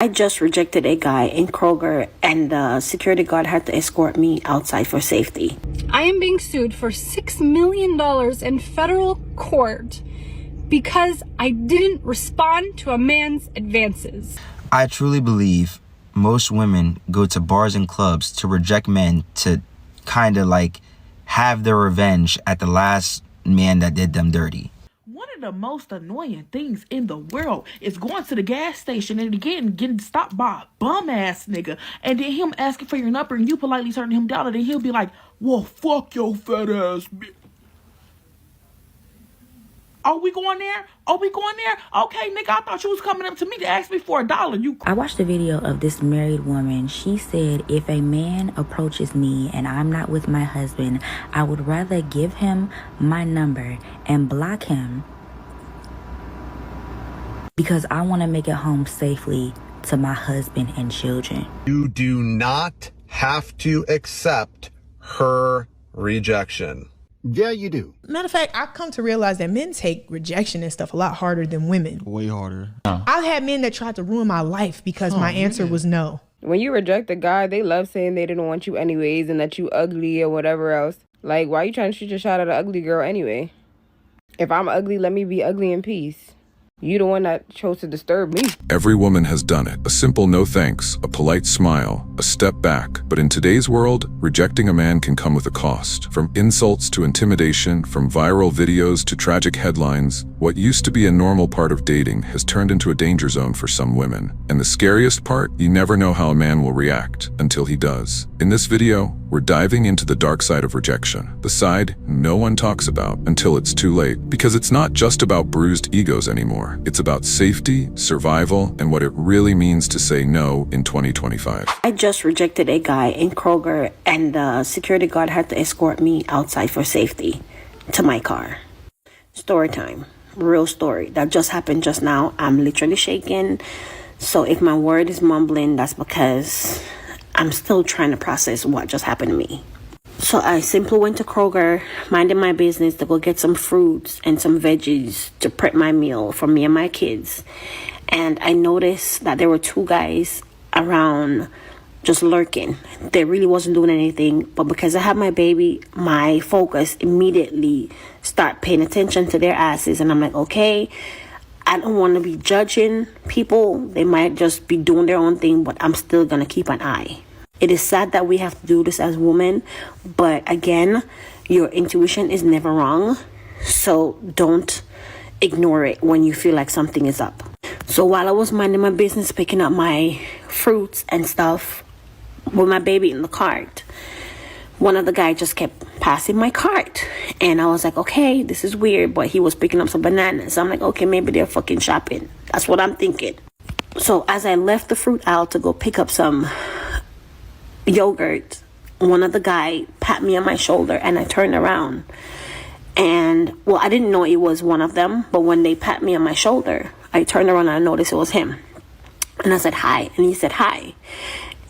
I just rejected a guy in Kroger, and the security guard had to escort me outside for safety. I am being sued for $6 million in federal court because I didn't respond to a man's advances. I truly believe most women go to bars and clubs to reject men to kind of like have their revenge at the last man that did them dirty. One of the most annoying things in the world is going to the gas station and getting stopped by a bum ass nigga, and then him asking for your number and you politely turning him down, and then he'll be like, well, fuck your fat ass bitch. Are we going there? Okay, nigga, I thought you was coming up to me to ask me for $1. I watched a video of this married woman. She said, if a man approaches me and I'm not with my husband, I would rather give him my number and block him because I want to make it home safely to my husband and children. You do not have to accept her rejection. Yeah, you do. Matter of fact, I've come to realize that men take rejection and stuff a lot harder than women. Way harder. I've had men that tried to ruin my life because my answer was no. When you reject a guy, they love saying they didn't want you anyways and that you ugly or whatever else. Like, why are you trying to shoot your shot at an ugly girl anyway? If I'm ugly, let me be ugly in peace. You the one that chose to disturb me. Every woman has done it. A simple no thanks, a polite smile, a step back. But in today's world, rejecting a man can come with a cost. From insults to intimidation, from viral videos to tragic headlines, what used to be a normal part of dating has turned into a danger zone for some women. And the scariest part, you never know how a man will react until he does. In this video, we're diving into the dark side of rejection, the side no one talks about until it's too late. Because it's not just about bruised egos anymore. It's about safety, survival, and what it really means to say no in 2025. I just rejected a guy in Kroger, and the security guard had to escort me outside for safety to my car. Story time. Real story. That just happened just now. I'm literally shaking. So if my word is mumbling, that's because I'm still trying to process what just happened to me. So I simply went to Kroger, minding my business, to go get some fruits and some veggies to prep my meal for me and my kids. And I noticed that there were two guys around just lurking. They really wasn't doing anything. But because I have my baby, my focus immediately start paying attention to their asses. And I'm like, okay, I don't want to be judging people. They might just be doing their own thing, but I'm still going to keep an eye. It is sad that we have to do this as women, but again, your intuition is never wrong. So don't ignore it when you feel like something is up. So while I was minding my business, picking up my fruits and stuff with my baby in the cart, one of the guys just kept passing my cart. And I was like, okay, this is weird, but he was picking up some bananas. So I'm like, okay, maybe they're fucking shopping. That's what I'm thinking. So as I left the fruit aisle to go pick up some yogurt, one of the guy pat me on my shoulder, and I turned around, and well, I didn't know it was one of them, but when they pat me on my shoulder, I turned around and I noticed it was him, and I said hi, and he said hi,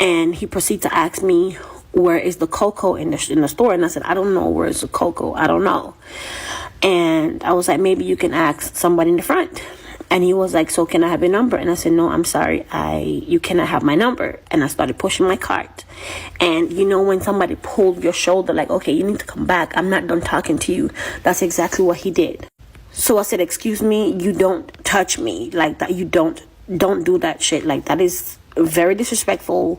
and he proceeded to ask me, where is the cocoa in the store? And I said, I don't know, where's the cocoa? I don't know. And I was like, maybe you can ask somebody in the front. And he was like, so can I have your number? And I said, no, I'm sorry, you cannot have my number. And I started pushing my cart. And you know when somebody pulled your shoulder, like, okay, you need to come back, I'm not done talking to you. That's exactly what he did. So I said, excuse me, you don't touch me like that. You don't do that shit. Like, that is very disrespectful.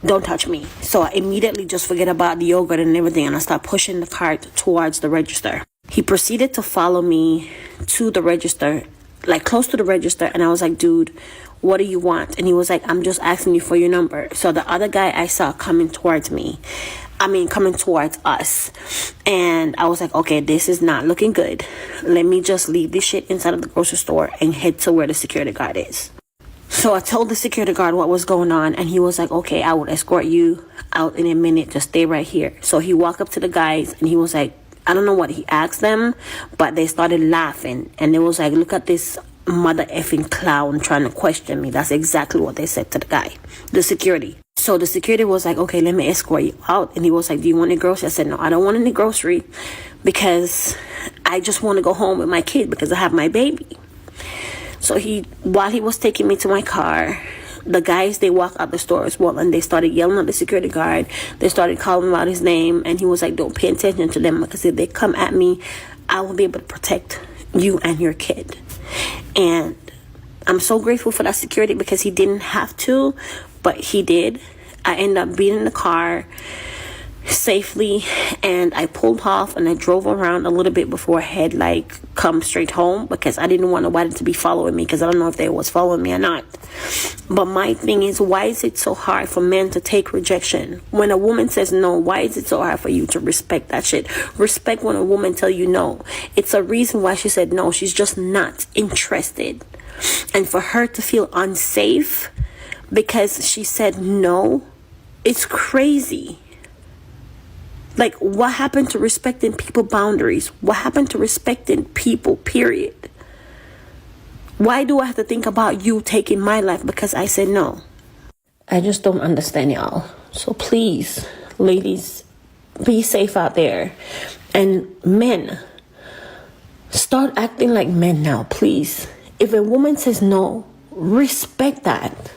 Don't touch me. So I immediately just forget about the yogurt and everything, and I start pushing the cart towards the register. He proceeded to follow me to the register, like close to the register, and I was like, dude, what do you want? And he was like, I'm just asking you for your number. So the other guy I saw coming towards us, and I was like, okay, this is not looking good. Let me just leave this shit inside of the grocery store and head to where the security guard is. So I told the security guard what was going on, and he was like, okay, I will escort you out in a minute, just stay right here. So he walked up to the guys, and he was like, I don't know what he asked them, but they started laughing. And it was like, look at this mother effing clown trying to question me. That's exactly what they said to the guy, the security. So the security was like, okay, let me escort you out. And he was like, do you want any grocery? I said, no, I don't want any grocery because I just want to go home with my kid because I have my baby. So while he was taking me to my car, the guys, they walk out the store as well, and they started yelling at the security guard. They started calling him out his name, and he was like, don't pay attention to them, because if they come at me, I will be able to protect you and your kid. And I'm so grateful for that security, because he didn't have to, but he did. I ended up being in the car safely, and I pulled off and I drove around a little bit before I had like come straight home, because I didn't want nobody to be following me, because I don't know if they was following me or not. But my thing is, why is it so hard for men to take rejection? When a woman says no, why is it so hard for you to respect that shit? Respect when a woman tell you no. It's a reason why she said no. She's just not interested. And for her to feel unsafe because she said no, it's crazy. Like, what happened to respecting people's boundaries? What happened to respecting people, period? Why do I have to think about you taking my life because I said no? I just don't understand, y'all. So please, ladies, be safe out there. And men, start acting like men now, please. If a woman says no, respect that.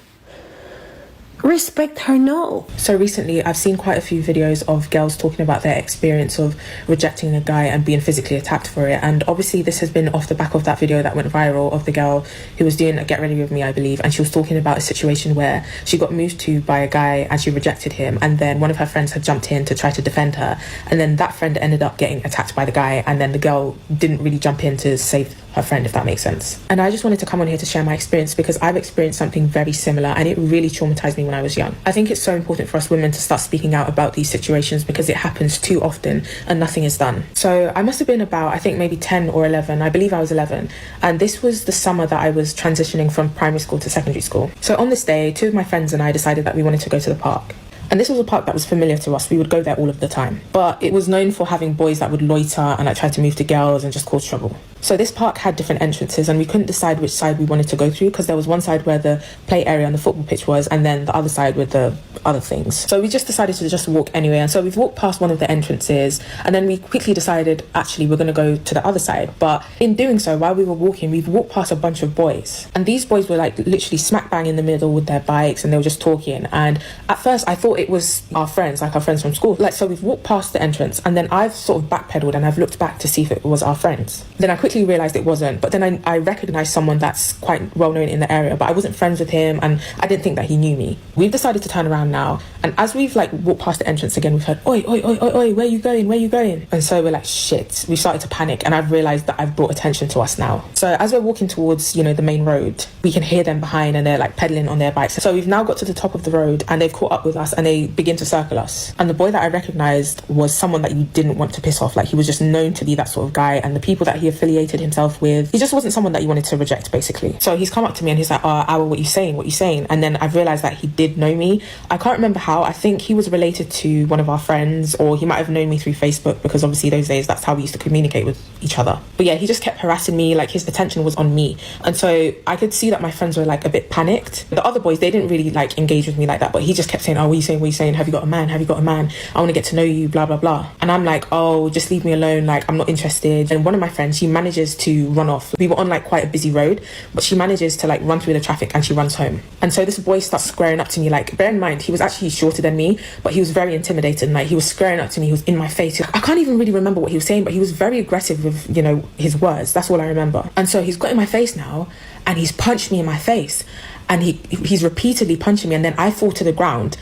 Respect her no. So recently I've seen quite a few videos of girls talking about their experience of rejecting a guy and being physically attacked for it, and obviously this has been off the back of that video that went viral of the girl who was doing a Get Ready With Me, I believe, and she was talking about a situation where she got moved to by a guy and she rejected him, and then one of her friends had jumped in to try to defend her, and then that friend ended up getting attacked by the guy, and then the girl didn't really jump in to save her friend, if that makes sense. And I just wanted to come on here to share my experience, because I've experienced something very similar and it really traumatized me when I was young. I think it's so important for us women to start speaking out about these situations, because it happens too often and nothing is done. So I must have been about, I think maybe 10 or 11. I believe I was 11. And this was the summer that I was transitioning from primary school to secondary school. So on this day, two of my friends and I decided that we wanted to go to the park. And this was a park that was familiar to us. We would go there all of the time. But it was known for having boys that would loiter and like try to move to girls and just cause trouble. So this park had different entrances and we couldn't decide which side we wanted to go through, because there was one side where the play area and the football pitch was, and then the other side with the other things. So we just decided to just walk anyway. And so we've walked past one of the entrances, and then we quickly decided, actually, we're going to go to the other side. But in doing so, while we were walking, we've walked past a bunch of boys. And these boys were like literally smack bang in the middle with their bikes, and they were just talking. And at first I thought it was our friends, like our friends from school. Like, so we've walked past the entrance, and then I've sort of backpedaled and I've looked back to see if it was our friends. Then I quickly realised it wasn't, but then I recognised someone that's quite well known in the area, but I wasn't friends with him and I didn't think that he knew me. We've decided to turn around now, and as we've like walked past the entrance again, we've heard, oi, oi, oi, oi, oi, where you going, where you going? And so we're like, shit, we started to panic, and I've realised that I've brought attention to us now. So as we're walking towards, you know, the main road, we can hear them behind and they're like pedaling on their bikes. So we've now got to the top of the road and they've caught up with us and they begin to circle us. And the boy that I recognised was someone that you didn't want to piss off. Like, he was just known to be that sort of guy, and the people that he affiliated himself with, he just wasn't someone that you wanted to reject, basically. So he's come up to me and he's like, oh, Awa, what you saying? What you saying? And then I've realised that he did know me. I can't remember how. I think he was related to one of our friends, or he might have known me through Facebook, because obviously those days that's how we used to communicate with each other. But yeah, he just kept harassing me. Like, his attention was on me. And so I could see that my friends were like a bit panicked. The other boys, they didn't really like engage with me like that, but he just kept saying, oh, what are you saying? What are you saying? Have you got a man? Have you got a man? I want to get to know you, blah, blah, blah. And I'm like, oh, just leave me alone. Like, I'm not interested. And one of my friends, she manages to run off. We were on like quite a busy road, but she manages to like run through the traffic and she runs home. And so this boy starts squaring up to me. Like, bear in mind, he was actually shorter than me, but he was very intimidating. Like, he was squaring up to me. He was in my face. I can't even really remember what he was saying, but he was very aggressive with, you know, his words. That's all I remember. And so he's got in my face now and he's punched me in my face, and he's repeatedly punching me, and then I fall to the ground.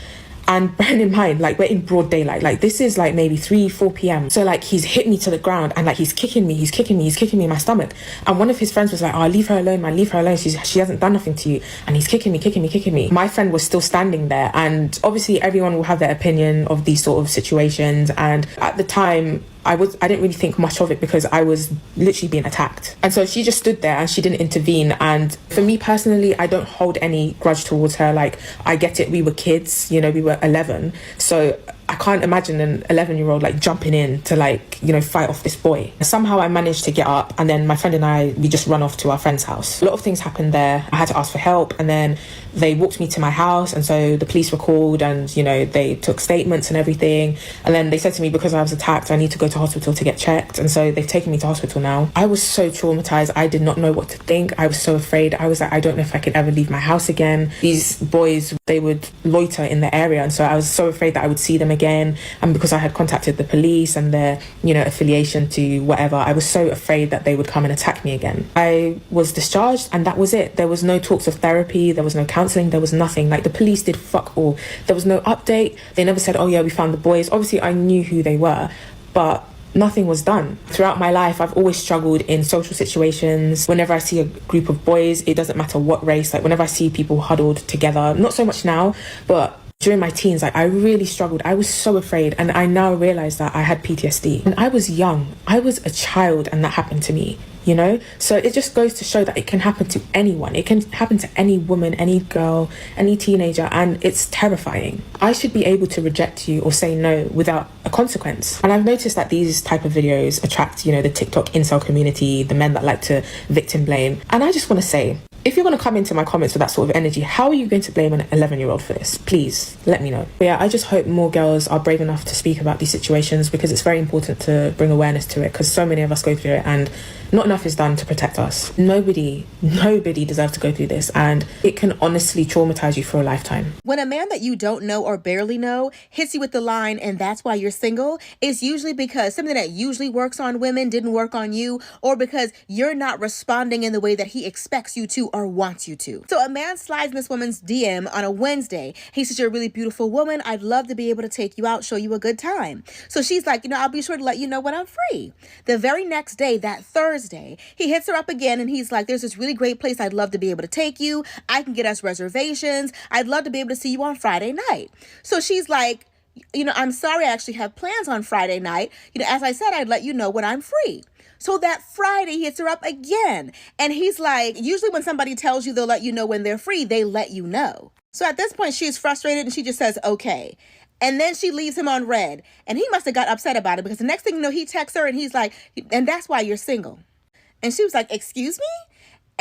And bearing in mind, like, we're in broad daylight. Like, this is like maybe 3-4 p.m. So like, he's hit me to the ground and like he's kicking me in my stomach. And one of his friends was like, oh, leave her alone, man, leave her alone. She hasn't done nothing to you. And he's kicking me. My friend was still standing there. And obviously everyone will have their opinion of these sort of situations. And at the time, I didn't really think much of it, because I was literally being attacked. And so she just stood there and she didn't intervene. And for me personally, I don't hold any grudge towards her. Like, I get it, we were kids, you know, we were 11. So I can't imagine an 11-year-old like jumping in to like, you know, fight off this boy. Somehow I managed to get up, and then my friend and I, we just run off to our friend's house. A lot of things happened there. I had to ask for help, and then they walked me to my house, and so the police were called, and you know, they took statements and everything. And then they said to me, because I was attacked, I need to go to hospital to get checked. And so they've taken me to hospital now. I was so traumatized. I did not know what to think. I was so afraid. I was like, I don't know if I could ever leave my house again. These boys, they would loiter in the area, and so I was so afraid that I would see them again. And because I had contacted the police and their, you know, affiliation to whatever, I was so afraid that they would come and attack me again. I was discharged, and that was it. There was no talks of therapy, there was no counselling, there was nothing. Like, the police did fuck all. There was no update. They never said, oh yeah, we found the boys. Obviously I knew who they were, but nothing was done. Throughout my life, I've always struggled in social situations. Whenever I see a group of boys, it doesn't matter what race, like whenever I see people huddled together, not so much now, but during my teens, like, I really struggled. I was so afraid, and I now realize that I had PTSD. And I was young. I was a child, and that happened to me, you know? So it just goes to show that it can happen to anyone. It can happen to any woman, any girl, any teenager, and it's terrifying. I should be able to reject you or say no without a consequence. And I've noticed that these type of videos attract, you know, the TikTok incel community, the men that like to victim blame. And I just want to say, if you're going to come into my comments with that sort of energy, how are you going to blame an 11-year-old for this? Please let me know. But yeah, I just hope more girls are brave enough to speak about these situations, because it's very important to bring awareness to it, because so many of us go through it and not enough is done to protect us. Nobody deserves to go through this, and it can honestly traumatize you for a lifetime. When a man that you don't know or barely know hits you with the line, and that's why you're single, it's usually because something that usually works on women didn't work on you, or because you're not responding in the way that he expects you to or wants you to. So a man slides in this woman's DM on a Wednesday. He says, you're a really beautiful woman. I'd love to be able to take you out, show you a good time. So she's like, you know, I'll be sure to let you know when I'm free. The very next day, that Thursday, he hits her up again, and he's like, there's this really great place I'd love to be able to take you. I can get us reservations. I'd love to be able to see you on Friday night. So she's like, you know, I'm sorry, I actually have plans on Friday night. You know, as I said, I'd let you know when I'm free. So that Friday, he hits her up again. And he's like, usually when somebody tells you they'll let you know when they're free, they let you know. So at this point, she's frustrated, and she just says, okay. And then she leaves him on red. And he must have got upset about it, because the next thing you know, he texts her and he's like, and that's why you're single. And she was like, excuse me?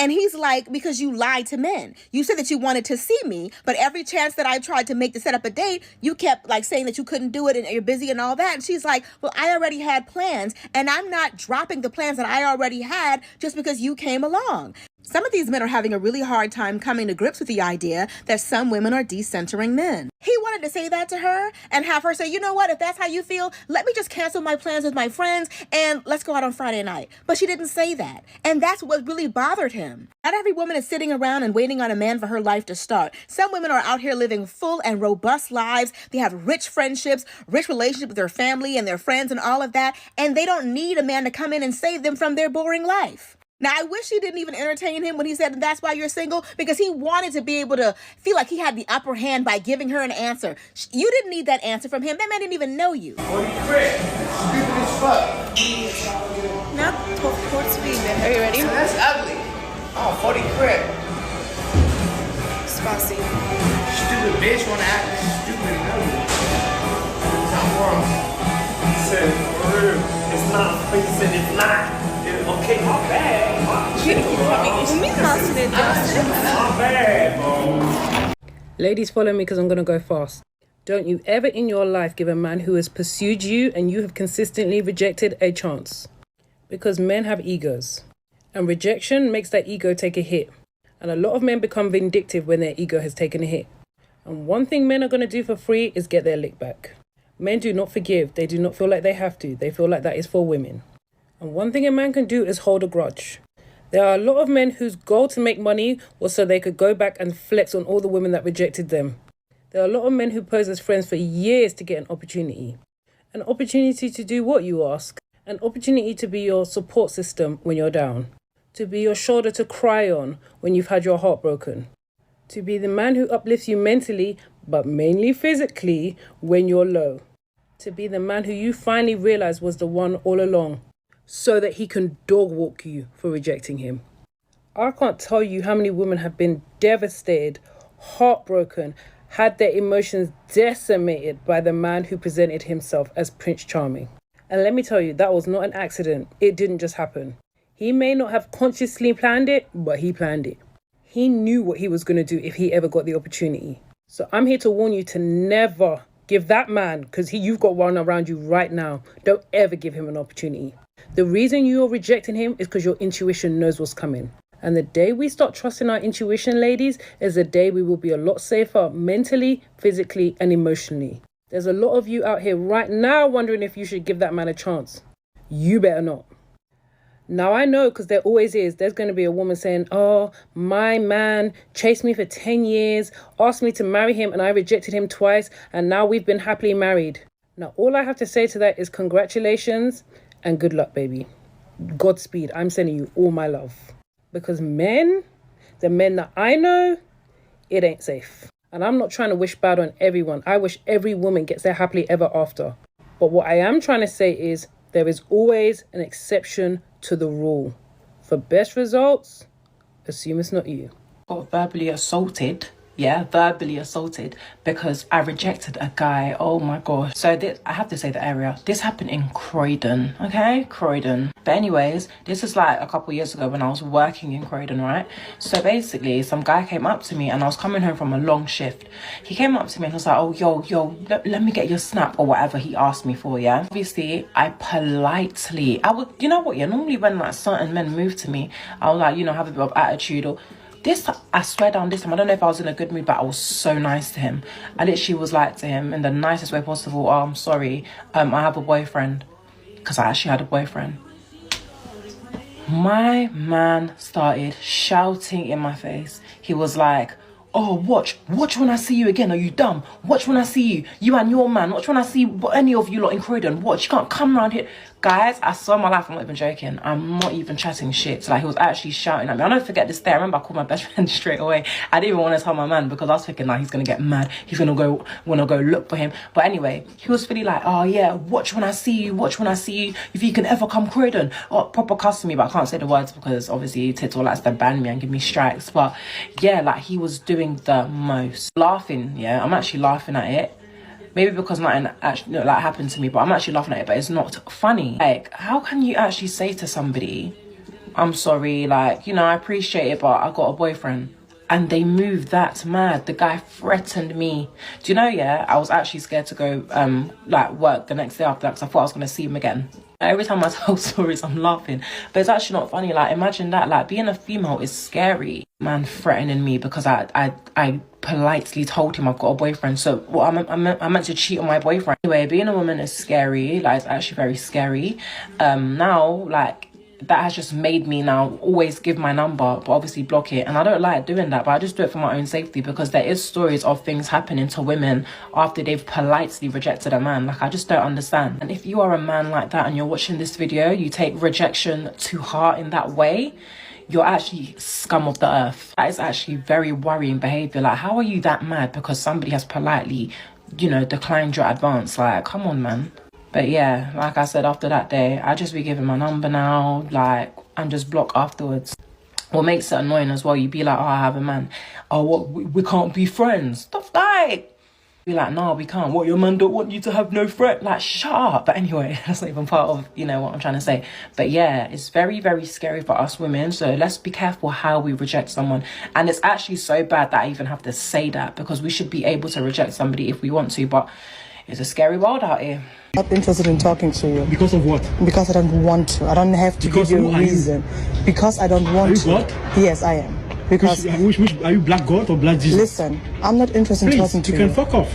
And he's like, because you lied to men. You said that you wanted to see me, but every chance that I tried to set up a date, you kept like saying that you couldn't do it and you're busy and all that. And she's like, well, I already had plans, and I'm not dropping the plans that I already had just because you came along. Some of these men are having a really hard time coming to grips with the idea that some women are decentering men. He wanted to say that to her and have her say, you know what, if that's how you feel, let me just cancel my plans with my friends and let's go out on Friday night. But she didn't say that. And that's what really bothered him. Not every woman is sitting around and waiting on a man for her life to start. Some women are out here living full and robust lives. They have rich friendships, rich relationships with their family and their friends and all of that. And they don't need a man to come in and save them from their boring life. Now, I wish she didn't even entertain him when he said that's why you're single, because he wanted to be able to feel like he had the upper hand by giving her an answer. You didn't need that answer from him. That man didn't even know you. Stupid as fuck. Not towards me, then. Are you ready? So that's ugly. Oh, 40 crib. Spicy. Stupid bitch wanna act stupid and ugly. It's not wrong. Said, for real. It's not. He said it's not. Okay, my bad. My bad, bro. Ladies, follow me because I'm going to go fast. Don't you ever in your life give a man who has pursued you and you have consistently rejected a chance. Because men have egos. And rejection makes that ego take a hit. And a lot of men become vindictive when their ego has taken a hit. And one thing men are going to do for free is get their lick back. Men do not forgive. They do not feel like they have to. They feel like that is for women. And one thing a man can do is hold a grudge. There are a lot of men whose goal to make money was so they could go back and flex on all the women that rejected them. There are a lot of men who pose as friends for years to get an opportunity. An opportunity to do what, you ask? An opportunity to be your support system when you're down. To be your shoulder to cry on when you've had your heart broken. To be the man who uplifts you mentally, but mainly physically, when you're low. To be the man who you finally realize was the one all along, so that he can dog walk you for rejecting him. I can't tell you how many women have been devastated, heartbroken, had their emotions decimated by the man who presented himself as Prince Charming. And let me tell you, that was not an accident. It didn't just happen. He may not have consciously planned it, but he planned it. He knew what he was going to do if he ever got the opportunity. So I'm here to warn you to never give that man, because you've got one around you right now, don't ever give him an opportunity. The reason you're rejecting him is because your intuition knows what's coming. And the day we start trusting our intuition, ladies, is the day we will be a lot safer mentally, physically, and emotionally. There's a lot of you out here right now wondering if you should give that man a chance. You better not. Now I know, because there always is, there's going to be a woman saying, oh, my man chased me for 10 years, asked me to marry him, and I rejected him twice, and now we've been happily married. Now, all I have to say to that is congratulations and good luck, baby. Godspeed. I'm sending you all my love. Because men, the men that I know, it ain't safe. And I'm not trying to wish bad on everyone. I wish every woman gets their happily ever after. But what I am trying to say is there is always an exception to the rule. For best results, assume it's not you. Got verbally assaulted. Yeah, verbally assaulted because I rejected a guy. Oh my gosh. So I have to say the area. This happened in Croydon, okay? Croydon. But anyways, this is like a couple years ago when I was working in Croydon, right? So basically, some guy came up to me and I was coming home from a long shift. He came up to me and was like, oh, yo, let me get your snap or whatever he asked me for, yeah? Obviously, I politely, you know what, yeah? Normally when like certain men move to me, I'll like, you know, have a bit of attitude or... This, I swear down this time, I don't know if I was in a good mood, but I was so nice to him. I literally was like to him in the nicest way possible, oh, I'm sorry, I have a boyfriend. Because I actually had a boyfriend. My man started shouting in my face. He was like, oh, watch when I see you again. Are you dumb? Watch when I see you and your man. Watch when I see any of you lot in Croydon. Watch, you can't come around here. Guys, I swear my life, I'm not even joking. I'm not even chatting shit. So, like, he was actually shouting at me. I'll never forget this day. I remember I called my best friend straight away. I didn't even want to tell my man because I was thinking, like, he's going to get mad. He's going to want to go look for him. But anyway, he was really like, oh, yeah, watch when I see you. Watch when I see you. If you can ever come Croydon. Oh, proper cuss to me, but I can't say the words because obviously Tito likes to ban me and give me strikes. But, yeah, like, he was doing the most. Laughing, yeah. I'm actually laughing at it. Maybe because nothing actually like happened to me, but I'm actually laughing at it, but it's not funny. Like, how can you actually say to somebody, I'm sorry, like, you know, I appreciate it, but I got a boyfriend. And they moved that mad. The guy threatened me. Do you know, yeah, I was actually scared to go like work the next day after that because I thought I was going to see him again. Every time I tell stories, I'm laughing. But it's actually not funny. Like, imagine that. Like, being a female is scary. Man threatening me because I politely told him I've got a boyfriend. So, what, I'm meant to cheat on my boyfriend. Anyway, being a woman is scary. Like, it's actually very scary. Now, like, that has just made me now always give my number, but obviously block it. And I don't like doing that, but I just do it for my own safety because there is stories of things happening to women after they've politely rejected a man. Like, I just don't understand. And if you are a man like that and you're watching this video, you take rejection to heart in that way, you're actually scum of the earth. That is actually very worrying behavior. Like, how are you that mad because somebody has politely, you know, declined your advance? Like, come on, man. But yeah, like I said, after that day, I just be giving my number now, like, and just block afterwards. What makes it annoying as well, you be like, oh, I have a man. Oh, what, we can't be friends. Stuff like, be like, no, we can't. What, your man don't want you to have no friend? Like, shut up. But anyway, that's not even part of, you know, what I'm trying to say. But yeah, it's very, very scary for us women. So let's be careful how we reject someone. And it's actually so bad that I even have to say that because we should be able to reject somebody if we want to. But it's a scary world out here. I'm not interested in talking to you. Because of what? Because I don't want to. I don't have to give you a reason. Because I don't want to. Are you God? Yes, I am. Because which are you Black God or Black Jesus? Listen, I'm not interested in talking to you. You can fuck off.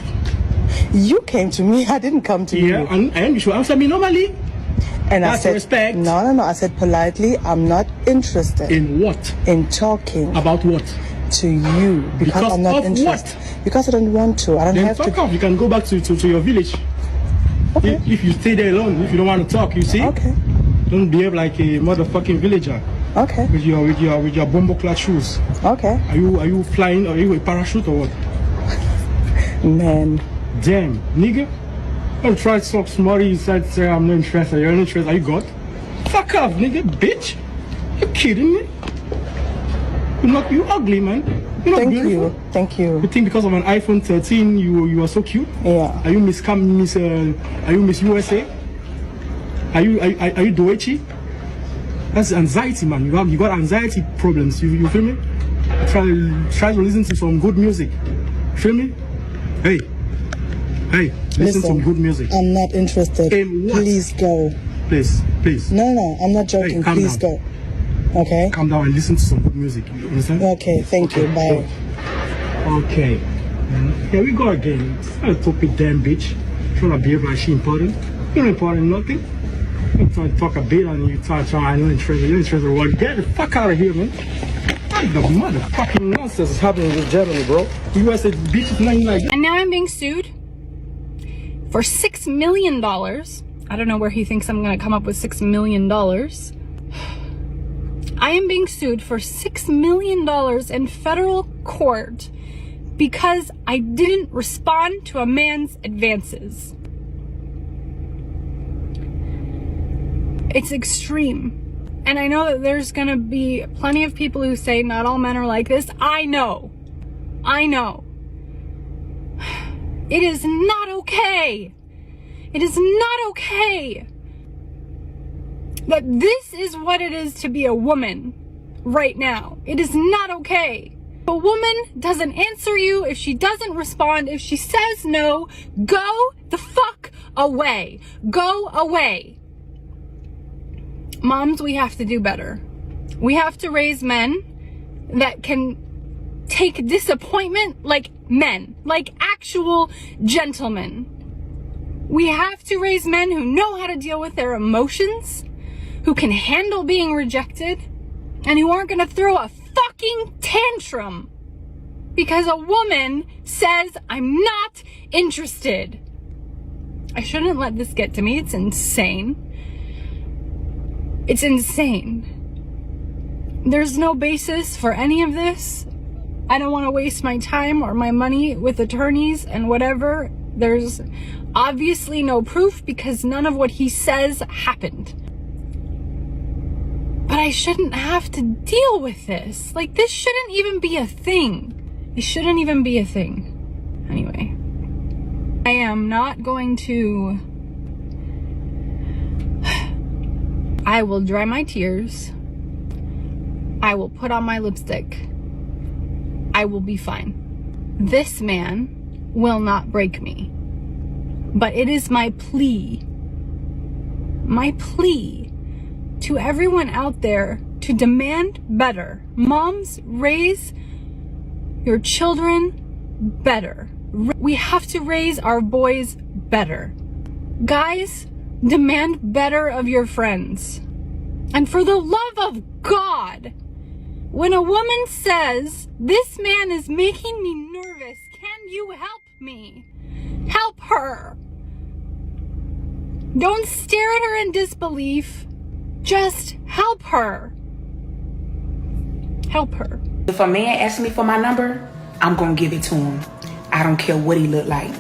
You came to me. I didn't come to you. Yeah, and you should answer me normally. And that's I said, respect. No. I said politely, I'm not interested. In what? In talking. About what? To you. Because I'm not interested. What? Because I don't want to. I don't then have fuck to. Off. You can go back to your village. Okay. If you stay there alone, if you don't want to talk, you see? Okay. Don't behave like a motherfucking villager. Okay. With your bombo clad shoes. Okay. Are you flying? Are you a parachute or what? Man. Damn, nigga. Don't try to talk smarty inside say I'm not interested. You're not interested. Are you God? Fuck off, nigga, bitch. You kidding me? You ugly, man. You're not beautiful. Thank you. You think because of an iPhone 13 you are so cute? Yeah. Are you Miss USA? Are you Doechi? That's anxiety, man. You got anxiety problems. You feel me? Try to listen to some good music. Feel me? Hey, listen to some good music. I'm not interested. Please go. Please. No, I'm not joking. Hey, Please down. go. Okay? Calm down and listen to some good music. You understand? Okay, thank you. Bye. Okay. Here we go again. A stupid damn bitch. Trying to behave like she important. You're not important, nothing. You try to talk a bit and you try, I'm not interested. You're interested in what? Get the fuck out of here, man. What the motherfucking nonsense is happening in Germany, bro? You guys said bitches nothing like that. And now I'm being sued for $6 million. I don't know where he thinks I'm gonna come up with $6 million. I am being sued for $6 million in federal court because I didn't respond to a man's advances. It's extreme. And I know that there's gonna be plenty of people who say not all men are like this. I know. It is not okay. It is not okay that this is what it is to be a woman right now. It is not okay. If a woman doesn't answer you, if she doesn't respond, if she says no, go the fuck away. Go away. Moms, we have to do better. We have to raise men that can take disappointment like men, like actual gentlemen. We have to raise men who know how to deal with their emotions, who can handle being rejected, and who aren't gonna throw a fucking tantrum because a woman says, I'm not interested. I shouldn't let this get to me. It's insane. It's insane. There's no basis for any of this. I don't want to waste my time or my money with attorneys and whatever. There's obviously no proof because none of what he says happened. But I shouldn't have to deal with this. Like, this shouldn't even be a thing. It shouldn't even be a thing. Anyway, I am not going to... I will dry my tears. I will put on my lipstick. I will be fine. This man will not break me. But it is my plea to everyone out there to demand better. Moms, raise your children better. We have to raise our boys better. Guys, demand better of your friends. And for the love of God, when a woman says, this man is making me nervous, can you help me? Help her. Don't stare at her in disbelief. Just help her. Help her. If a man asks me for my number, I'm gonna give it to him. I don't care what he look like.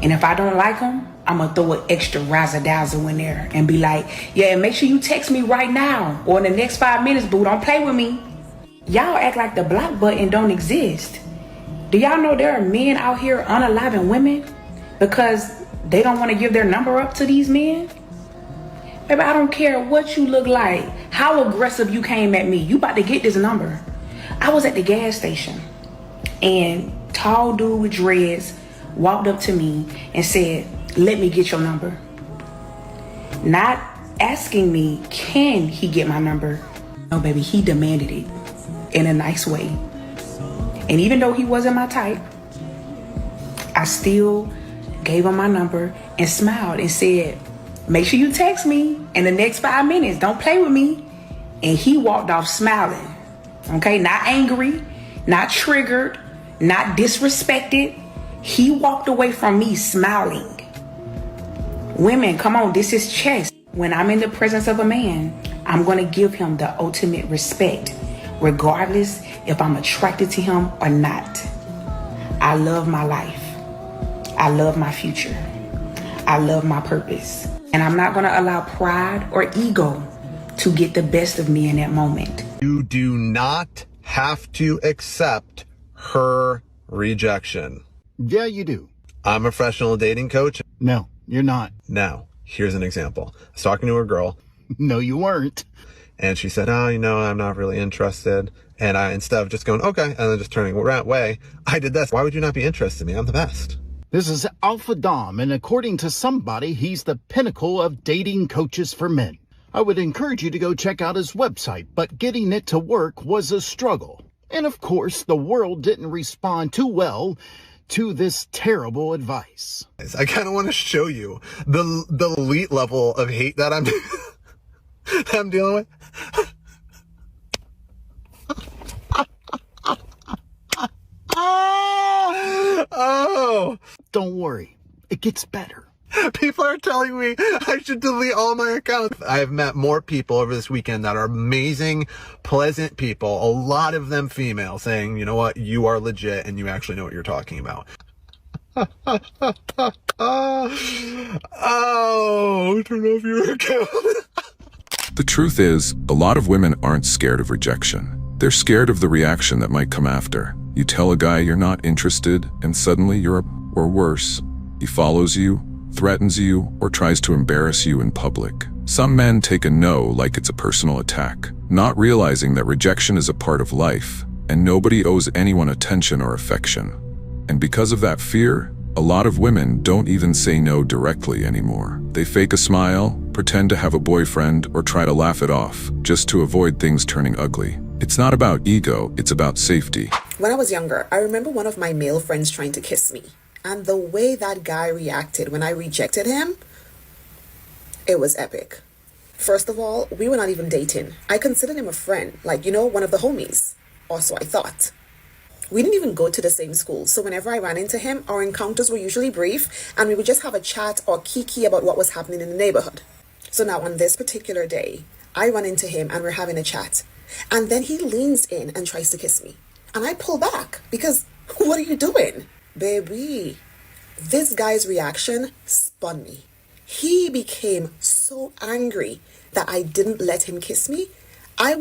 And if I don't like him, I'm gonna throw an extra razzle-dazzle in there and be like, yeah, make sure you text me right now or in the next 5 minutes, boo, don't play with me. Y'all act like the block button don't exist. Do y'all know there are men out here unaliving women because they don't want to give their number up to these men? Baby, I don't care what you look like, how aggressive you came at me. You about to get this number. I was at the gas station and tall dude with dreads walked up to me and said, let me get your number. Not asking me, can he get my number? No, baby, he demanded it in a nice way. And even though he wasn't my type, I still gave him my number and smiled and said, make sure you text me in the next 5 minutes. Don't play with me. And he walked off smiling. Okay, not angry, not triggered, not disrespected. He walked away from me smiling. Women, come on, this is chess. When I'm in the presence of a man, I'm gonna give him the ultimate respect, regardless if I'm attracted to him or not. I love my life. I love my future. I love my purpose. And I'm not gonna allow pride or ego to get the best of me in that moment. You do not have to accept her rejection. Yeah, you do. I'm a professional dating coach. No, you're not. Now, here's an example. I was talking to a girl. No, you weren't. And she said, oh, you know, I'm not really interested. And instead of just going, okay, and then just turning away, I did this. Why would you not be interested in me? I'm the best. This is Alpha Dom, and according to somebody, he's the pinnacle of dating coaches for men. I would encourage you to go check out his website, but getting it to work was a struggle. And of course, the world didn't respond too well to this terrible advice. I kind of want to show you the elite level of hate that I'm dealing with. Oh, don't worry, it gets better. People are telling me I should delete all my accounts. I have met more people over this weekend that are amazing, pleasant people, a lot of them female, saying, you know what, you are legit and you actually know what you're talking about. Oh, turn off your account. The truth is, a lot of women aren't scared of rejection. They're scared of the reaction that might come after. You tell a guy you're not interested, and suddenly or worse, he follows you, threatens you, or tries to embarrass you in public. Some men take a no like it's a personal attack, not realizing that rejection is a part of life, and nobody owes anyone attention or affection. And because of that fear, a lot of women don't even say no directly anymore. They fake a smile, pretend to have a boyfriend, or try to laugh it off, just to avoid things turning ugly. It's not about ego, it's about safety. When I was younger, I remember one of my male friends trying to kiss me. And the way that guy reacted when I rejected him, it was epic. First of all, we were not even dating. I considered him a friend, like, one of the homies. Or so I thought. We didn't even go to the same school, so whenever I ran into him, our encounters were usually brief, and we would just have a chat or kiki about what was happening in the neighborhood. So now on this particular day, I run into him and we're having a chat. And then he leans in and tries to kiss me. And I pull back because, what are you doing? Baby, this guy's reaction spun me. He became so angry that I didn't let him kiss me. I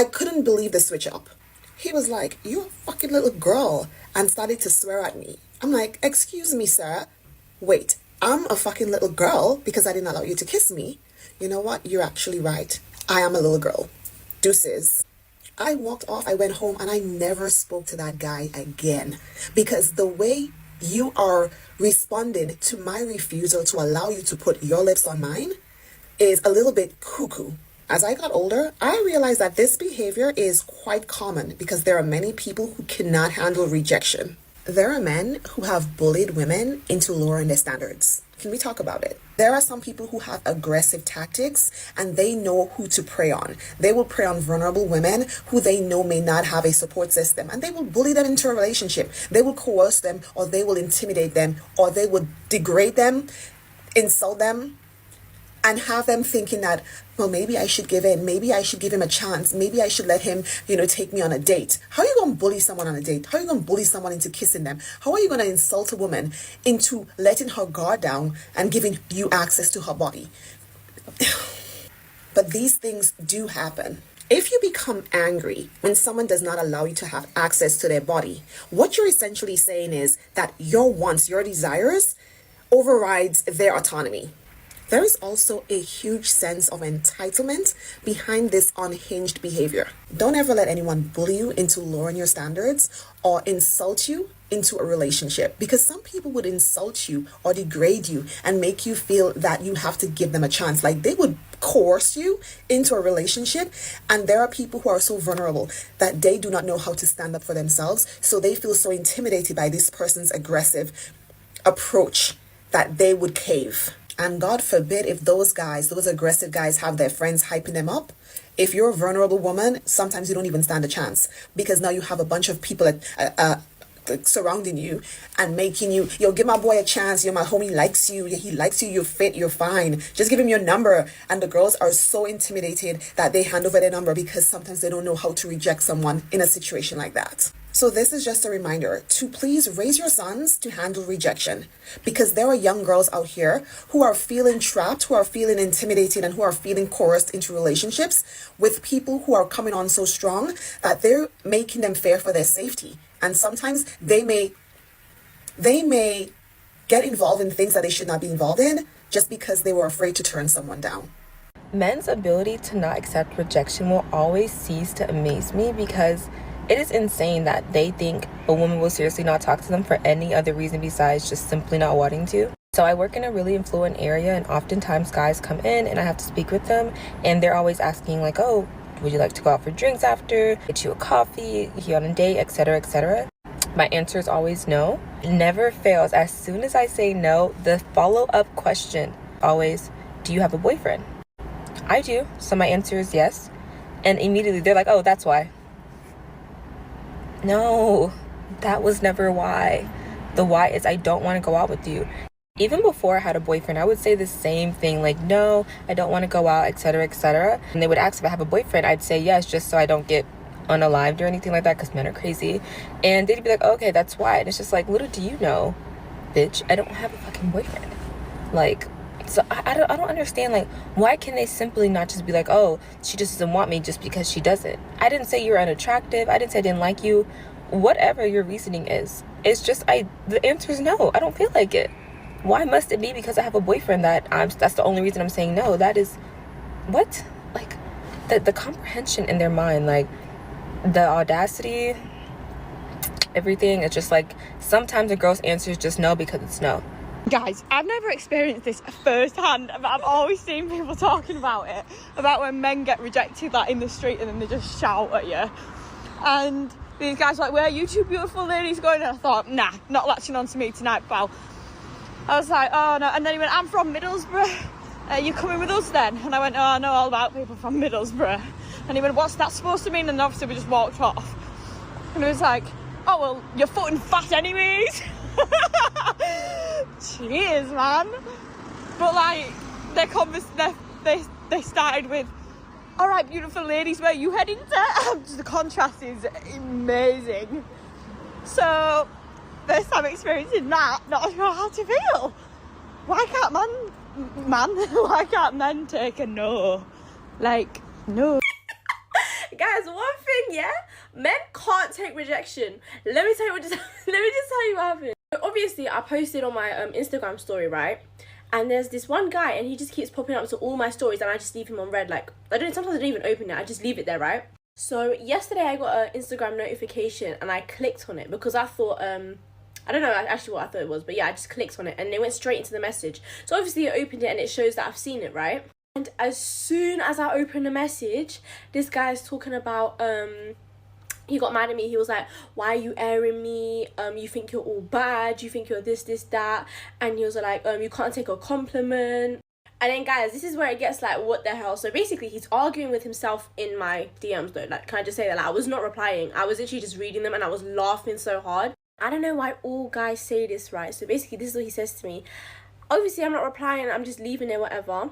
couldn't believe the switch up. He was like, you're a fucking little girl, and started to swear at me. I'm like, excuse me, sir. Wait, I'm a fucking little girl because I didn't allow you to kiss me. You know what? You're actually right. I am a little girl. Deuces. I walked off, I went home, and I never spoke to that guy again. Because the way you are responding to my refusal to allow you to put your lips on mine is a little bit cuckoo. As I got older, I realized that this behavior is quite common because there are many people who cannot handle rejection. There are men who have bullied women into lowering their standards. Can we talk about it? There are some people who have aggressive tactics and they know who to prey on. They will prey on vulnerable women who they know may not have a support system, and they will bully them into a relationship. They will coerce them, or they will intimidate them, or they will degrade them, insult them, and have them thinking that, well, maybe I should give in. Maybe I should give him a chance. Maybe I should let him, take me on a date. How are you going to bully someone on a date? How are you going to bully someone into kissing them? How are you going to insult a woman into letting her guard down and giving you access to her body? But these things do happen. If you become angry when someone does not allow you to have access to their body, what you're essentially saying is that your wants, your desires overrides their autonomy. There is also a huge sense of entitlement behind this unhinged behavior. Don't ever let anyone bully you into lowering your standards or insult you into a relationship, because some people would insult you or degrade you and make you feel that you have to give them a chance. Like they would coerce you into a relationship, and there are people who are so vulnerable that they do not know how to stand up for themselves, so they feel so intimidated by this person's aggressive approach that they would cave. And God forbid if those aggressive guys have their friends hyping them up. If you're a vulnerable woman, sometimes you don't even stand a chance, because now you have a bunch of people surrounding you and making you, give my boy a chance. My homie likes you. He likes you. You're fit. You're fine. Just give him your number. And the girls are so intimidated that they hand over their number because sometimes they don't know how to reject someone in a situation like that. So this is just a reminder to please raise your sons to handle rejection, because there are young girls out here who are feeling trapped, who are feeling intimidated, and who are feeling coerced into relationships with people who are coming on so strong that they're making them fear for their safety. And sometimes they may get involved in things that they should not be involved in just because they were afraid to turn someone down. Men's ability to not accept rejection will always cease to amaze me because it is insane that they think a woman will seriously not talk to them for any other reason besides just simply not wanting to. So I work in a really affluent area, and oftentimes guys come in and I have to speak with them, and they're always asking like, oh, would you like to go out for drinks after, get you a coffee, you on a date, etc., etc. My answer is always no. It never fails. As soon as I say no, the follow-up question always, do you have a boyfriend? I do. So my answer is yes. And immediately they're like, oh, that's why. No, that was never why. The why is I don't want to go out with you. Even before I had a boyfriend, I would say the same thing, like, no, I don't want to go out, etc., etc. And they would ask if I have a boyfriend. I'd say yes, just so I don't get unalived or anything like that, because men are crazy. And they'd be like, okay, that's why. And it's just like, little do you know, bitch, I don't have a fucking boyfriend. Like, so I don't understand, like, why can they simply not just be like, oh, she just doesn't want me just because she doesn't? I didn't say you were unattractive. I didn't say I didn't like you. Whatever your reasoning is, it's just, the answer is no. I don't feel like it. Why must it be because I have a boyfriend that's the only reason I'm saying no? That is, what? Like, the comprehension in their mind, like, the audacity, everything, it's just like, sometimes a girl's answer is just no because it's no. Guys, I've never experienced this firsthand, but I've always seen people talking about it, about when men get rejected like in the street and then they just shout at you. And these guys are like, where are you two beautiful ladies going? And I thought, nah, not latching on to me tonight, pal. I was like, oh no. And then he went, I'm from Middlesbrough. You coming with us then? And I went, oh, I know all about people from Middlesbrough. And he went, what's that supposed to mean? And obviously we just walked off. And he was like, oh, well, you're fucking fat anyways. Cheers, man. But like, they started with, all right, beautiful ladies, where are you heading to? The contrast is amazing. So, first time experiencing that, not sure how to feel. Why can't why can't men take a no? Like, no. Guys, one thing, yeah, men can't take rejection. Let me just tell you what happened. So obviously, I posted on my Instagram story, right? And there's this one guy, and he just keeps popping up to all my stories, and I just leave him on red. Like, sometimes I don't even open it. I just leave it there, right? So yesterday, I got an Instagram notification, and I clicked on it because I thought, I don't know actually what I thought it was, but yeah, I just clicked on it, and it went straight into the message. So obviously, I opened it, and it shows that I've seen it, right? And as soon as I open the message, this guy is talking about, he got mad at me. He was like, why are you airing me? You think you're all bad. You think you're this, that. And he was like, you can't take a compliment. And then, guys, this is where it gets like, what the hell? So basically, he's arguing with himself in my DMs, though. Like, can I just say that? Like, I was not replying. I was literally just reading them, and I was laughing so hard. I don't know why all guys say this, right? So basically, this is what he says to me. Obviously, I'm not replying. I'm just leaving it, whatever.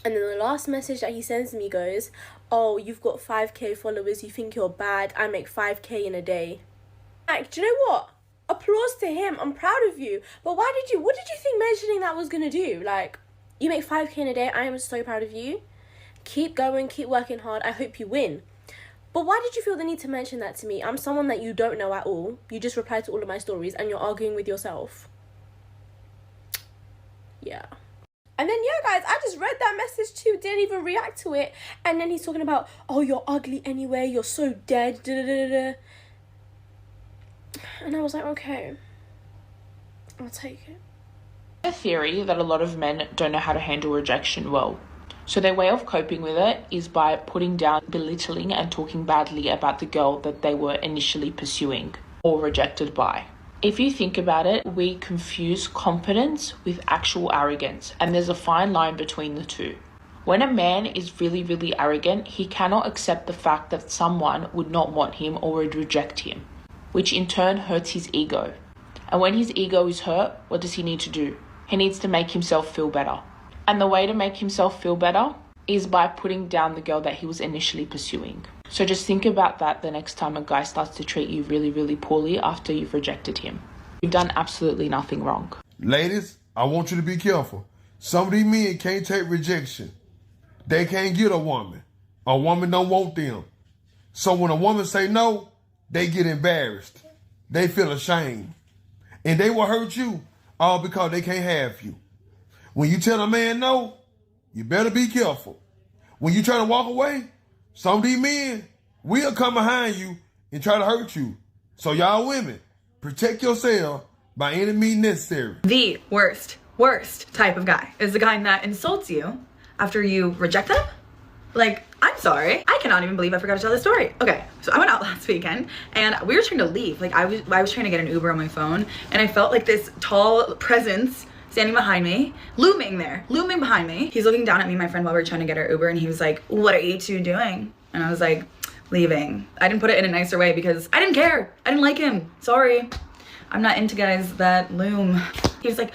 And then the last message that he sends me goes, oh, you've got 5k followers, you think you're bad, I make 5k in a day. Like, do you know what? Applause to him, I'm proud of you. But what did you think mentioning that was gonna do? Like, you make 5k in a day, I am so proud of you. Keep going, keep working hard, I hope you win. But why did you feel the need to mention that to me? I'm someone that you don't know at all. You just replied to all of my stories and you're arguing with yourself. Yeah. And then, yeah, guys, I just read that message too, didn't even react to it. And then he's talking about, oh, you're ugly anyway, you're so dead, da da da da. And I was like, okay, I'll take it. A theory that a lot of men don't know how to handle rejection well. So their way of coping with it is by putting down, belittling and talking badly about the girl that they were initially pursuing or rejected by. If you think about it, we confuse competence with actual arrogance, and there's a fine line between the two. When a man is really, really arrogant, he cannot accept the fact that someone would not want him or would reject him, which in turn hurts his ego. And when his ego is hurt, what does he need to do? He needs to make himself feel better. And the way to make himself feel better is by putting down the girl that he was initially pursuing. So just think about that the next time a guy starts to treat you really, really poorly after you've rejected him. You've done absolutely nothing wrong. Ladies, I want you to be careful. Some of these men can't take rejection. They can't get a woman. A woman don't want them. So when a woman say no, they get embarrassed. They feel ashamed. And they will hurt you all because they can't have you. When you tell a man no, you better be careful. when you try to walk away, some of these men will come behind you and try to hurt you. So y'all women, protect yourself by any means necessary. The worst type of guy is the guy that insults you after you reject them. Like, I'm sorry, I cannot even believe I forgot to tell this story. Okay, so I went out last weekend and we were trying to leave. Like I was trying to get an Uber on my phone and I felt like this tall presence standing behind me, looming behind me. He's looking down at me, my friend, while we were trying to get our Uber, and he was like, "What are you two doing?" And I was like, "Leaving." I didn't put it in a nicer way because I didn't care. I didn't like him. Sorry. I'm not into guys that loom. He was like,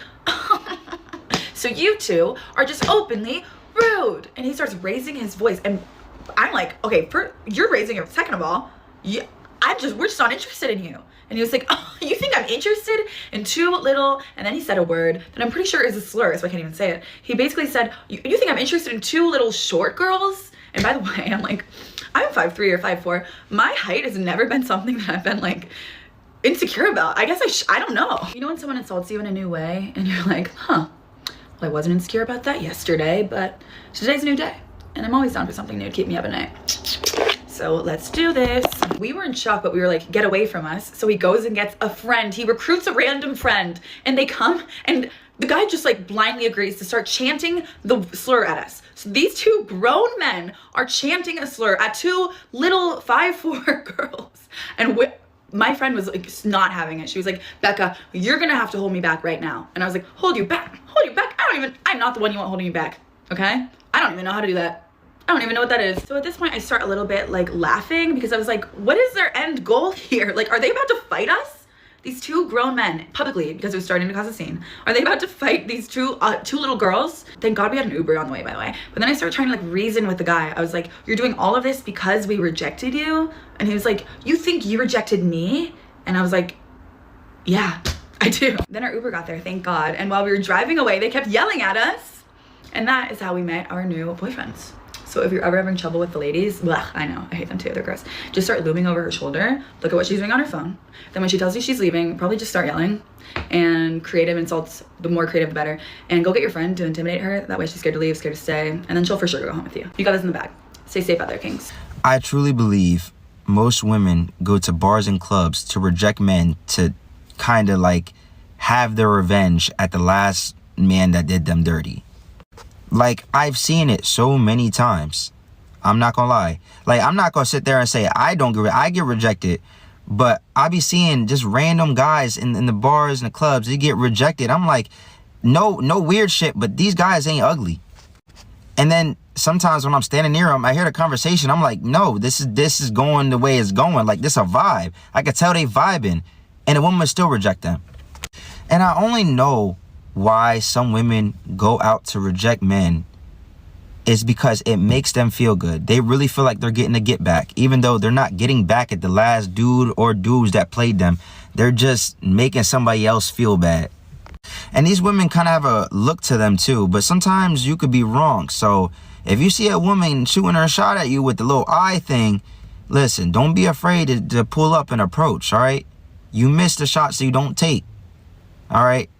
"So you two are just openly rude." And he starts raising his voice and I'm like, "Okay, you're raising it. Second of all, we're just not interested in you." And he was like, "Oh, you think I'm interested in too little?" And then he said a word that I'm pretty sure is a slur, so I can't even say it. He basically said, you think I'm interested in too little short girls?" And by the way, I'm like, I'm 5'3" or 5'4". My height has never been something that I've been like insecure about. I guess I don't know. You know when someone insults you in a new way and you're like, huh, well, I wasn't insecure about that yesterday, but today's a new day. And I'm always down for something new to keep me up at night. So let's do this. We were in shock, but we were like, get away from us. So he goes and gets a friend. He recruits a random friend and they come and the guy just like blindly agrees to start chanting the slur at us. So these two grown men are chanting a slur at two little 5'4" girls. And my friend was like not having it. She was like, "Becca, you're gonna have to hold me back right now." And I was like, hold you back? I'm not the one you want holding you back, okay? I don't even know how to do that. I don't even know what that is. So at this point I start a little bit like laughing because I was like, what is their end goal here? Like, are they about to fight us? These two grown men publicly, because it was starting to cause a scene. Are they about to fight these two little girls? Thank God we had an Uber on the way, by the way. But then I started trying to like reason with the guy. I was like, "You're doing all of this because we rejected you?" And he was like, "You think you rejected me?" And I was like, "Yeah, I do." Then our Uber got there, thank God. And while we were driving away, they kept yelling at us. And that is how we met our new boyfriends. So if you're ever having trouble with the ladies, blech, I know, I hate them too, they're gross. Just start looming over her shoulder, look at what she's doing on her phone. Then when she tells you she's leaving, probably just start yelling. And creative insults, the more creative the better. And go get your friend to intimidate her, that way she's scared to leave, scared to stay, and then she'll for sure go home with you. You got this in the bag. Stay safe out there, kings. I truly believe most women go to bars and clubs to reject men to kind of like have their revenge at the last man that did them dirty. Like, I've seen it so many times. I'm not gonna lie. Like, I'm not gonna sit there and say I get rejected, but I be seeing just random guys in the bars and the clubs, they get rejected. I'm like, no weird shit, but these guys ain't ugly. And then sometimes when I'm standing near them, I hear the conversation. I'm like, no, this is going the way it's going. Like, this a vibe. I could tell they vibing, and the woman would still reject them. And I only know why some women go out to reject men is because it makes them feel good. They really feel like they're getting a get back, even though they're not getting back at the last dude or dudes that played them. They're just making somebody else feel bad. And these women kind of have a look to them too, but sometimes you could be wrong. So if you see a woman shooting her shot at you with the little eye thing, listen, don't be afraid to pull up and approach, all right? You miss the shots that you don't take, all right?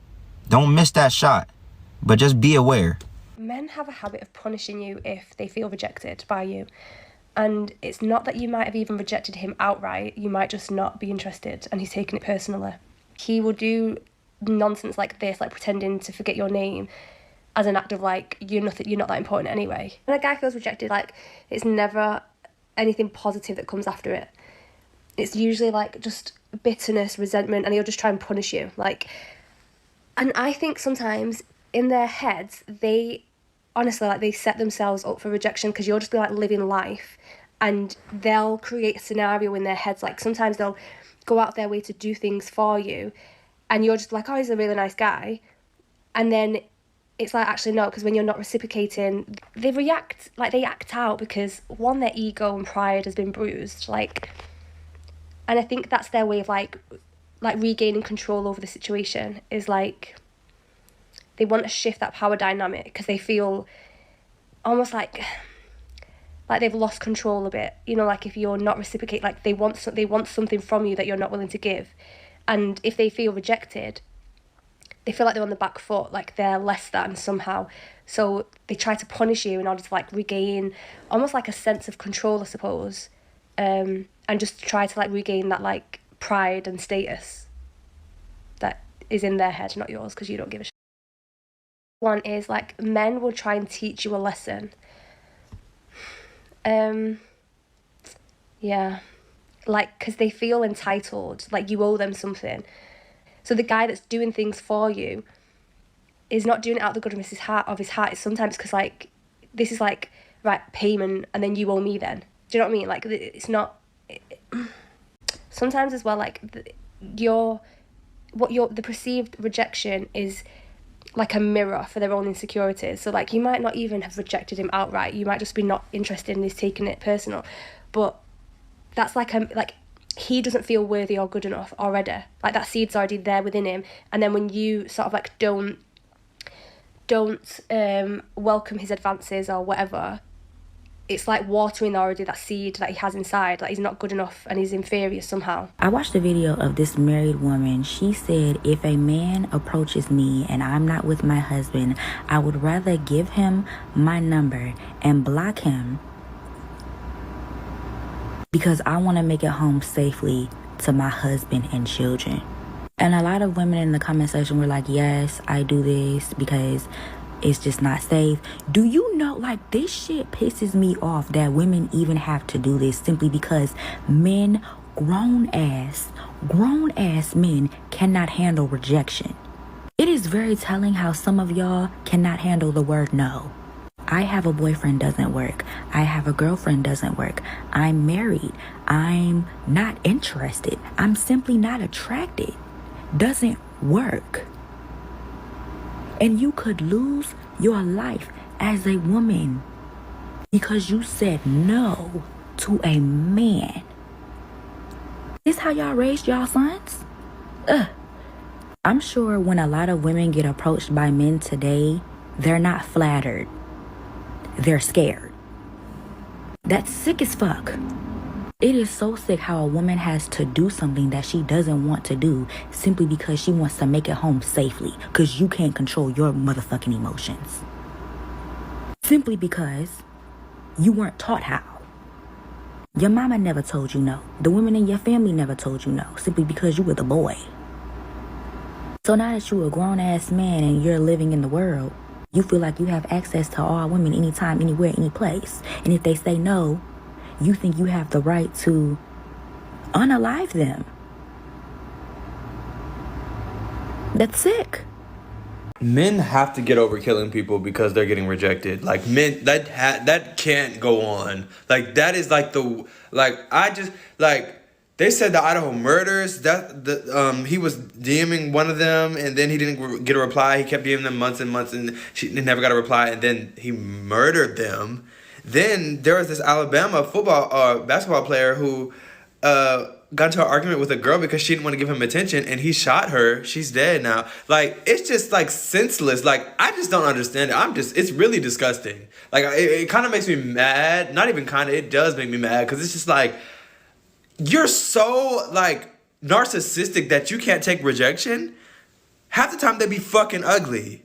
Don't miss that shot, but just be aware. Men have a habit of punishing you if they feel rejected by you. And it's not that you might have even rejected him outright, you might just not be interested and he's taking it personally. He will do nonsense like this, like pretending to forget your name as an act of like, you're not that important anyway. When a guy feels rejected, like, it's never anything positive that comes after it. It's usually like just bitterness, resentment, and he'll just try and punish you. Like, and I think sometimes in their heads, they honestly, like, they set themselves up for rejection because you're just like living life, and they'll create a scenario in their heads. Like, sometimes they'll go out their way to do things for you, and you're just like, oh, he's a really nice guy. And then it's like, actually, no, because when you're not reciprocating, they act out because, one, their ego and pride has been bruised. Like, and I think that's their way of like regaining control over the situation, is like, they want to shift that power dynamic because they feel almost like they've lost control a bit. You know, like if you're not reciprocate, like they want something from you that you're not willing to give. And if they feel rejected, they feel like they're on the back foot, like they're less than somehow. So they try to punish you in order to like regain almost like a sense of control, I suppose, and just try to like regain that like pride and status that is in their head, not yours, because you don't give a shit. One is like men will try and teach you a lesson. Yeah, like because they feel entitled, like you owe them something. So the guy that's doing things for you is not doing it out of the goodness of his heart. It's sometimes because like this is like, right, payment, and then you owe me then. Do you know what I mean? Like it's not. Sometimes as well, like the perceived rejection is like a mirror for their own insecurities. So like you might not even have rejected him outright. You might just be not interested and he's taking it personal. But that's like he doesn't feel worthy or good enough already. Like that seed's already there within him. And then when you sort of like don't welcome his advances or whatever, it's like watering already that seed that he has inside. Like he's not good enough and he's inferior somehow. I watched a video of this married woman. She said, if a man approaches me and I'm not with my husband, I would rather give him my number and block him because I want to make it home safely to my husband and children. And a lot of women in the comment section were like, yes, I do this because it's just not safe. Do you know, like, this shit pisses me off that women even have to do this simply because men, grown ass men cannot handle rejection. It is very telling how some of y'all cannot handle the word no. I have a boyfriend doesn't work. I have a girlfriend doesn't work. I'm married. I'm not interested. I'm simply not attracted. Doesn't work. And you could lose your life as a woman because you said no to a man. This how y'all raised y'all sons? I'm sure when a lot of women get approached by men today, they're not flattered. They're scared. That's sick as fuck. It is so sick how a woman has to do something that she doesn't want to do simply because she wants to make it home safely because you can't control your motherfucking emotions. Simply because you weren't taught how. Your mama never told you no. The women in your family never told you no simply because you were the boy. So now that you're a grown-ass man and you're living in the world, you feel like you have access to all women anytime, anywhere, any place. And if they say no, you think you have the right to unalive them. That's sick. Men have to get over killing people because they're getting rejected. Like men, that can't go on. Like that is like they said the Idaho murders that he was DMing one of them and then he didn't get a reply. He kept DMing them months and months and she never got a reply and then he murdered them. Then there was this Alabama basketball player who got into an argument with a girl because she didn't want to give him attention and he shot her. She's dead now. Like, it's just like senseless. Like, I just don't understand it. It's really disgusting. Like, it kind of makes me mad. Not even kind of, it does make me mad because it's just like, you're so like narcissistic that you can't take rejection. Half the time they be fucking ugly.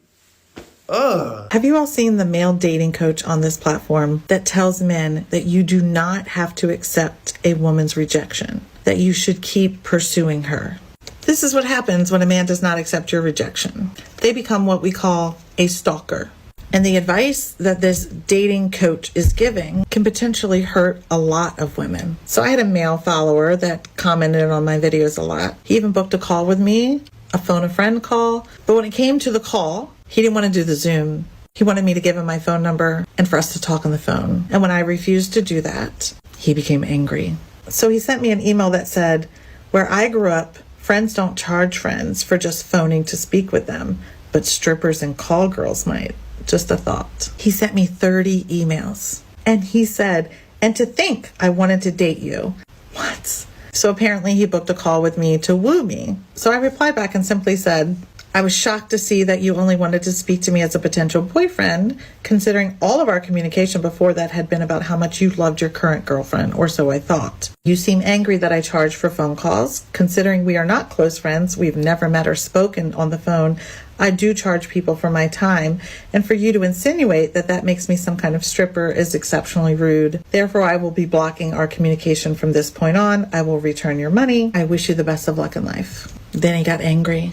Ugh. Have you all seen the male dating coach on this platform that tells men that you do not have to accept a woman's rejection, that you should keep pursuing her? This is what happens when a man does not accept your rejection. They become what we call a stalker. And the advice that this dating coach is giving can potentially hurt a lot of women. So I had a male follower that commented on my videos a lot. He even booked a call with me, a phone a friend call. But when it came to the call, he didn't want to do the Zoom. He wanted me to give him my phone number and for us to talk on the phone. And when I refused to do that, he became angry. So he sent me an email that said, where I grew up, friends don't charge friends for just phoning to speak with them, but strippers and call girls might. Just a thought. He sent me 30 emails. And he said, and to think I wanted to date you. What? So apparently he booked a call with me to woo me. So I replied back and simply said, I was shocked to see that you only wanted to speak to me as a potential boyfriend, considering all of our communication before that had been about how much you loved your current girlfriend, or so I thought. You seem angry that I charge for phone calls. Considering we are not close friends, we've never met or spoken on the phone, I do charge people for my time, and for you to insinuate that that makes me some kind of stripper is exceptionally rude. Therefore, I will be blocking our communication from this point on. I will return your money. I wish you the best of luck in life. Then he got angry.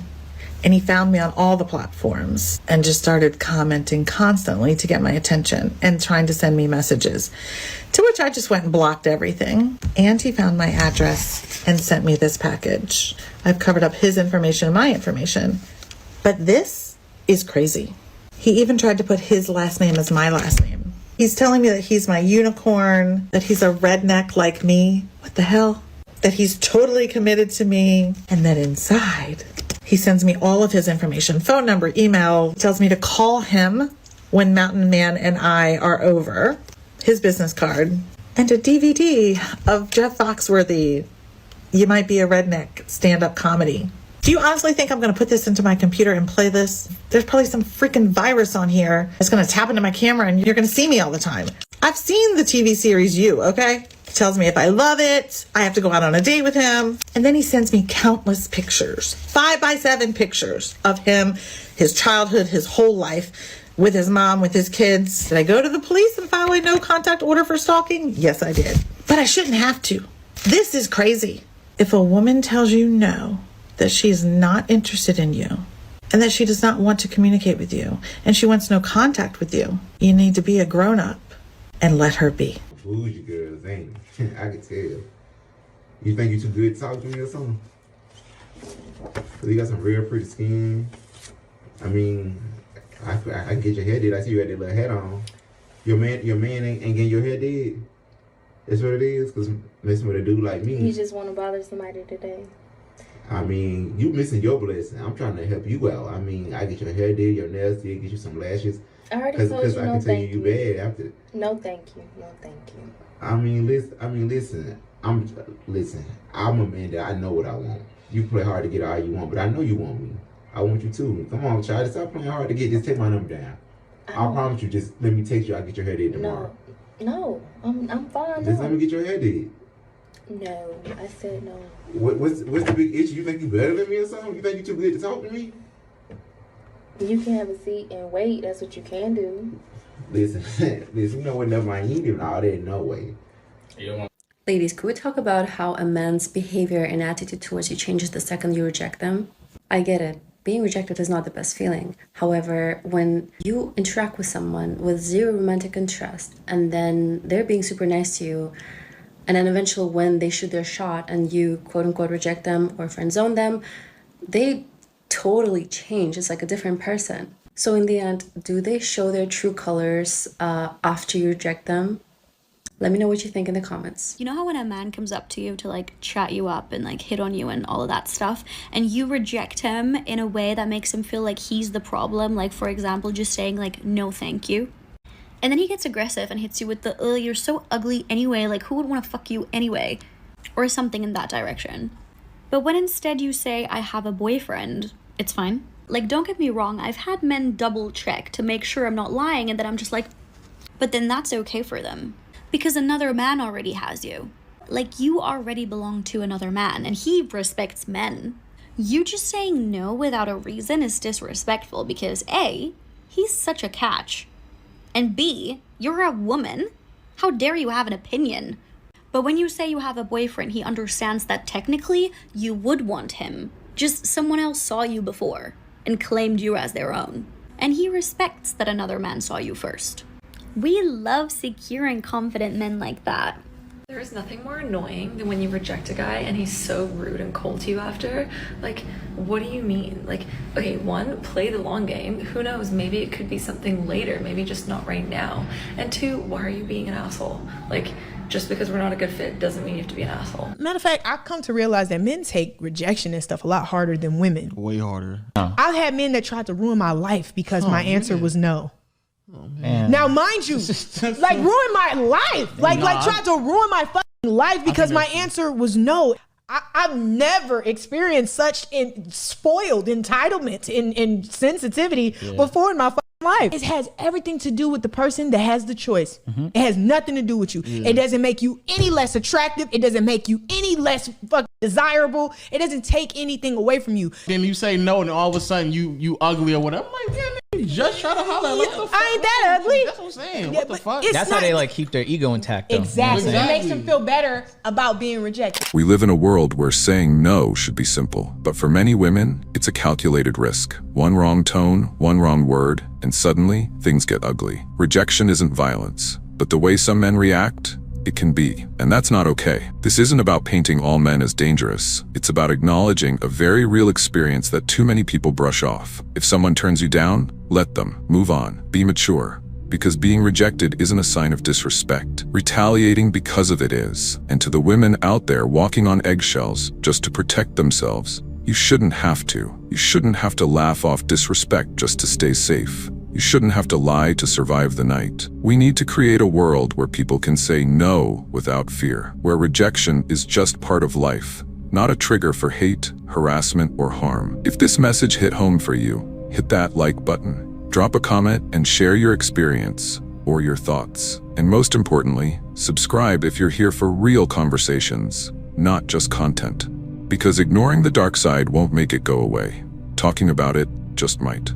And he found me on all the platforms and just started commenting constantly to get my attention and trying to send me messages, to which I just went and blocked everything. And he found my address and sent me this package. I've covered up his information and my information. But this is crazy. He even tried to put his last name as my last name. He's telling me that he's my unicorn, that he's a redneck like me. What the hell? That he's totally committed to me. And that inside, he sends me all of his information, phone number, email, tells me to call him when Mountain Man and I are over, his business card, and a DVD of Jeff Foxworthy, You Might Be a Redneck, stand-up comedy. Do you honestly think I'm going to put this into my computer and play this? There's probably some freaking virus on here that's going to tap into my camera and you're going to see me all the time. I've seen the TV series You, okay? Tells me if I love it, I have to go out on a date with him. And then he sends me countless pictures, 5x7 pictures of him, his childhood, his whole life, with his mom, with his kids. Did I go to the police and file a no contact order for stalking? Yes, I did. But I shouldn't have to. This is crazy. If a woman tells you no, that she's not interested in you, and that she does not want to communicate with you, and she wants no contact with you, you need to be a grown-up and let her be. Bougie girls, ain't it? I can tell. You think you too good to talk to me or something? Cause you got some real pretty skin. I mean, I can get your hair did. I see you had that little hat on. Your man ain't getting your hair did. That's what it is. Cause messing with a dude like me. You just want to bother somebody today. I mean, you missing your blessing. I'm trying to help you out. I mean, I get your hair did, your nails did, get you some lashes. I already told you Because I no can tell thank you you. bad after. No thank you. No thank you. I mean, listen. I'm a man that I know what I want. You play hard to get all you want, but I know you want me. I want you too. Come on, child. Stop playing hard to get. Just take my number down. I promise you. Just let me text you. I'll get your hair did tomorrow. No, I'm fine. Just let me get your hair did. No, I said no. What's the big issue? You think you better than me or something? You think you too good to talk to me? You can have a seat and wait. That's what you can do. Listen. You know what? Never mind. You ain't doing all that. No way. Ladies, could we talk about how a man's behavior and attitude towards you changes the second you reject them? I get it. Being rejected is not the best feeling. However, when you interact with someone with zero romantic interest and then they're being super nice to you, and then eventually when they shoot their shot and you quote unquote reject them or friend zone them, they totally change. It's like a different person. So in the end, do they show their true colors after you reject them? Let me know what you think in the comments. You know how when a man comes up to you to like chat you up and like hit on you and all of that stuff, and you reject him in a way that makes him feel like he's the problem, like for example just saying like no thank you, and then he gets aggressive and hits you with the you're so ugly anyway, like who would want to fuck you anyway, or something in that direction. But when instead you say I have a boyfriend, it's fine. Like, don't get me wrong, I've had men double check to make sure I'm not lying, and then I'm just like, but then that's okay for them. Because another man already has you. Like, you already belong to another man, and he respects men. You just saying no without a reason is disrespectful because A, he's such a catch, and B, you're a woman. How dare you have an opinion? But when you say you have a boyfriend, he understands that technically you would want him. Just someone else saw you before and claimed you as their own. And he respects that another man saw you first. We love secure and confident men like that. There is nothing more annoying than when you reject a guy and he's so rude and cold to you after. Like, what do you mean? Like, okay, one, play the long game. Who knows? Maybe it could be something later. Maybe just not right now. And two, why are you being an asshole? Like, just because we're not a good fit doesn't mean you have to be an asshole. Matter of fact, I've come to realize that men take rejection and stuff a lot harder than women. Way harder. I've had men that tried to ruin my life because my answer was no. Oh, man. Now, mind you, like ruin my life, like tried to ruin my fucking life because my answer was no. I've never experienced such spoiled entitlement and sensitivity before in my life. It has everything to do with the person that has the choice. It has nothing to do with you. It doesn't make you any less attractive. It doesn't make you any less fucking desirable. It doesn't take anything away from you. Then you say no, and all of a sudden you ugly or whatever. I'm like, yeah, nigga, just try to holler. Like, what the fuck? I ain't that ugly. That's what I'm saying. What the fuck? That's how they like keep their ego intact, though. Exactly. It makes them feel better about being rejected. We live in a world where saying no should be simple, but for many women, it's a calculated risk. One wrong tone, one wrong word, and suddenly things get ugly. Rejection isn't violence, but the way some men react, it can be, and that's not okay. This isn't about painting all men as dangerous. It's about acknowledging a very real experience that too many people brush off. If someone turns you down, let them. Move on. Be mature. Because being rejected isn't a sign of disrespect. Retaliating because of it is. And to the women out there walking on eggshells just to protect themselves, you shouldn't have to. You shouldn't have to laugh off disrespect just to stay safe. You shouldn't have to lie to survive the night. We need to create a world where people can say no without fear, where rejection is just part of life, not a trigger for hate, harassment, or harm. If this message hit home for you, hit that like button, drop a comment, and share your experience or your thoughts. And most importantly, subscribe if you're here for real conversations, not just content. Because ignoring the dark side won't make it go away. Talking about it just might.